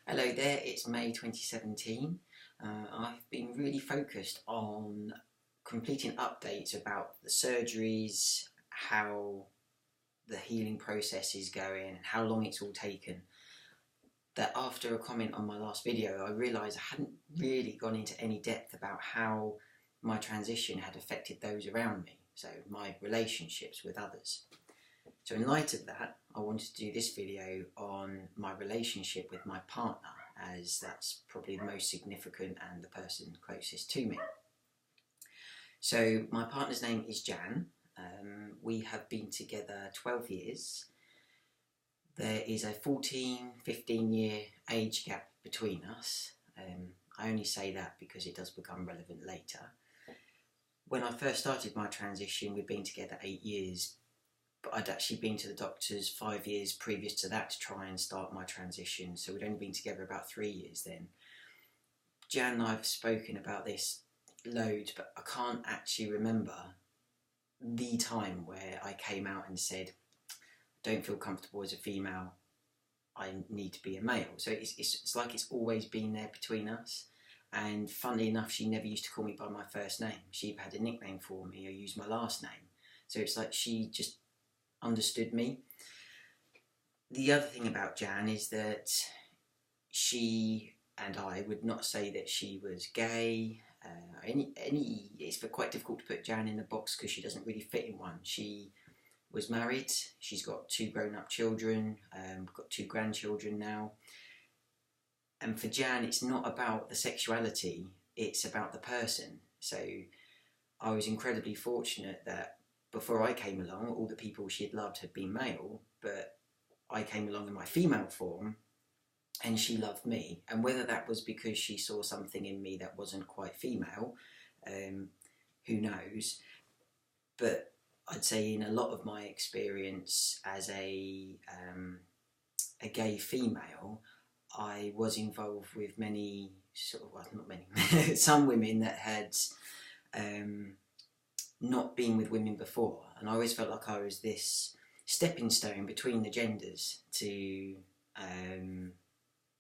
Hello there, it's May 2017. I've been really focused on completing updates about the surgeries, how the healing process is going, and how long it's all taken. That after a comment on my last video, I realised I hadn't really gone into any depth about how my transition had affected those around me, so my relationships with others. So in light of that, I wanted to do this video on my relationship with my partner, as that's probably the most significant and the person closest to me. So my partner's name is Jan. We have been together 12 years. There is a 15 year age gap between us. I only say that because it does become relevant later. When I first started my transition, we'd been together 8 years, but I'd actually been to the doctors 5 years previous to that to try and start my transition, so we'd only been together about 3 years then. Jan and I have spoken about this loads, but I can't actually remember the time where I came out and said, don't feel comfortable as a female, I need to be a male. So it's like it's always been there between us. And funnily enough, she never used to call me by my first name. She had a nickname for me or used my last name. So it's like she just understood me. The other thing about Jan is that she and I would not say that she was gay. It's quite difficult to put Jan in a box because she doesn't really fit in one. She was married. She's got 2 grown-up children. We've got 2 grandchildren now. And for Jan, it's not about the sexuality, it's about the person. So I was incredibly fortunate that before I came along, all the people she'd loved had been male, but I came along in my female form and she loved me. And whether that was because she saw something in me that wasn't quite female, who knows? But I'd say in a lot of my experience as a gay female, I was involved with many, not many, some women that had not been with women before, and I always felt like I was this stepping stone between the genders to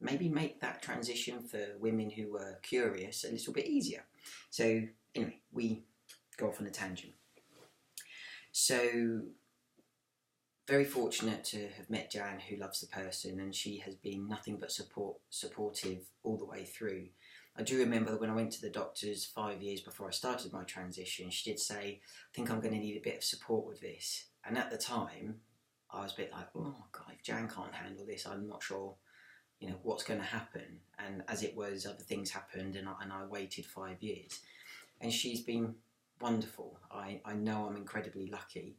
maybe make that transition for women who were curious a little bit easier. So anyway, we go off on a tangent. So very fortunate to have met Jan, who loves the person, and she has been nothing but supportive all the way through. I do remember when I went to the doctors 5 years before I started my transition, she did say, I think I'm going to need a bit of support with this. And at the time, I was a bit like, oh God, if Jan can't handle this, I'm not sure, what's going to happen. And as it was, other things happened, and I waited 5 years. And she's been wonderful. I know I'm incredibly lucky.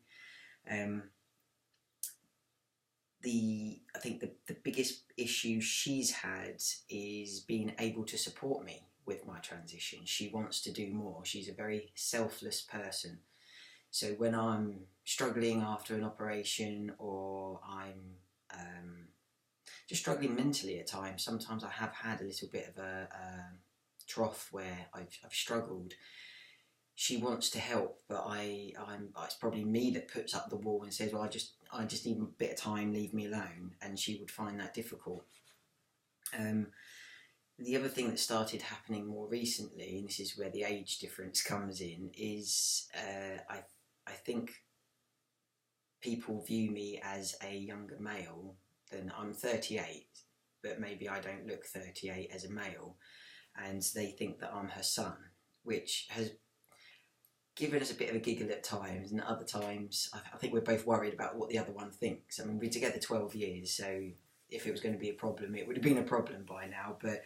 I think the biggest issue she's had is being able to support me with my transition. She wants to do more. She's a very selfless person. So when I'm struggling after an operation, or I'm just struggling mentally at times, sometimes I have had a little bit of a trough where I've struggled. She wants to help, but it's probably me that puts up the wall and says, well, I just need a bit of time, leave me alone, and she would find that difficult. The other thing that started happening more recently, and this is where the age difference comes in, is I think people view me as a younger male than I'm 38, but maybe I don't look 38 as a male, and they think that I'm her son, which has given us a bit of a giggle at times, and at other times I think we're both worried about what the other one thinks. I mean, we're together 12 years, so if it was going to be a problem, it would have been a problem by now, but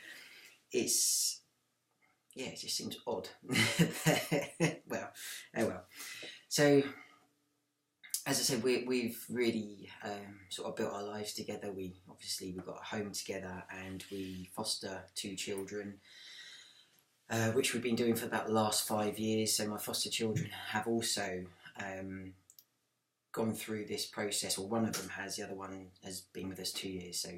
it just seems odd. Well, oh well. So, as I said, we've really sort of built our lives together. We've got a home together, and we foster 2 children. Which we've been doing for about the last 5 years. So my foster children have also gone through this process, or one of them has, the other one has been with us 2 years, so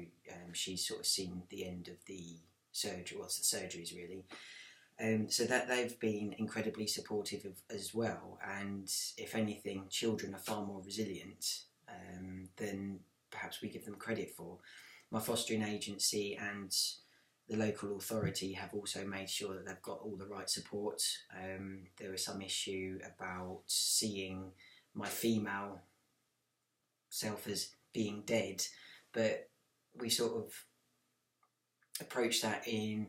she's sort of seen the end of the surgery, the surgeries really. So that they've been incredibly supportive as well, and if anything, children are far more resilient than perhaps we give them credit for. my fostering agency and the local authority have also made sure that they've got all the right support. There was some issue about seeing my female self as being dead, but we sort of approached that in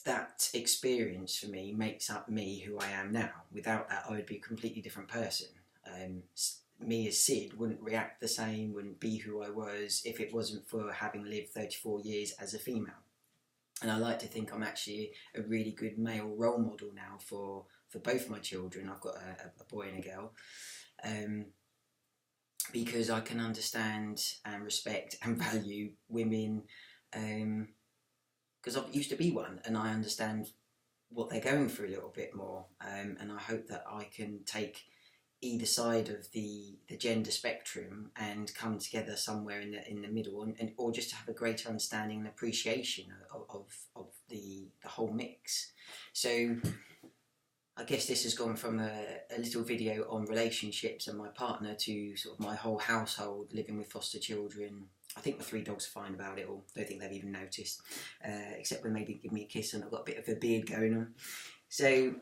that experience for me makes up me who I am now. Without that, I would be a completely different person. Me as Sid wouldn't react the same, wouldn't be who I was if it wasn't for having lived 34 years as a female. And I like to think I'm actually a really good male role model now for both my children. I've got a boy and a girl. Because I can understand and respect and value women, because I used to be one, and I understand what they're going through a little bit more, and I hope that I can take either side of the gender spectrum and come together somewhere in the middle, and or just to have a greater understanding and appreciation of the whole mix. So I guess this has gone from a little video on relationships and my partner to sort of my whole household, living with foster children. I think the 3 dogs are fine about it all. Don't think they've even noticed, except when maybe give me a kiss and I've got a bit of a beard going on. So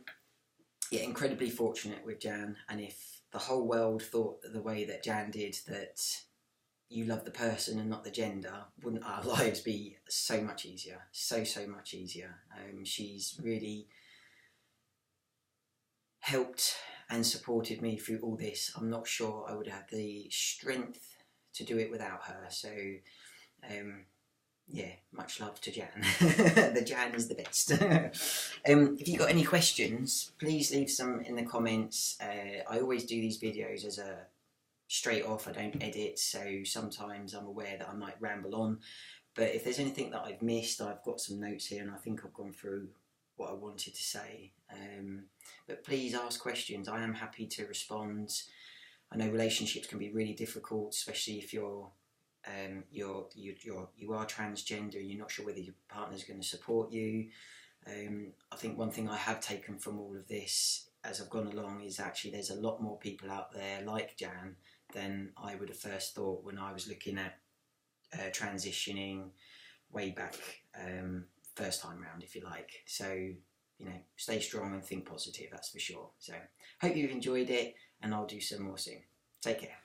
yeah, incredibly fortunate with Jan, and if the whole world thought the way that Jan did, that you love the person and not the gender, wouldn't our lives be so much easier? So much easier. She's really helped and supported me through all this. I'm not sure I would have the strength to do it without her. So yeah, much love to Jan. The Jan is the best. If you've got any questions, please leave some in the comments. I always do these videos as a straight off. I don't edit, so sometimes I'm aware that I might ramble on. But if there's anything that I've missed, I've got some notes here and I think I've gone through what I wanted to say. But please ask questions. I am happy to respond. I know relationships can be really difficult, especially if you are transgender and you're not sure whether your partner's going to support you. I think one thing I have taken from all of this as I've gone along is actually there's a lot more people out there like Jan than I would have first thought when I was looking at transitioning way back, first time round, if you like. So, you know, stay strong and think positive, that's for sure. So, hope you've enjoyed it, and I'll do some more soon. Take care.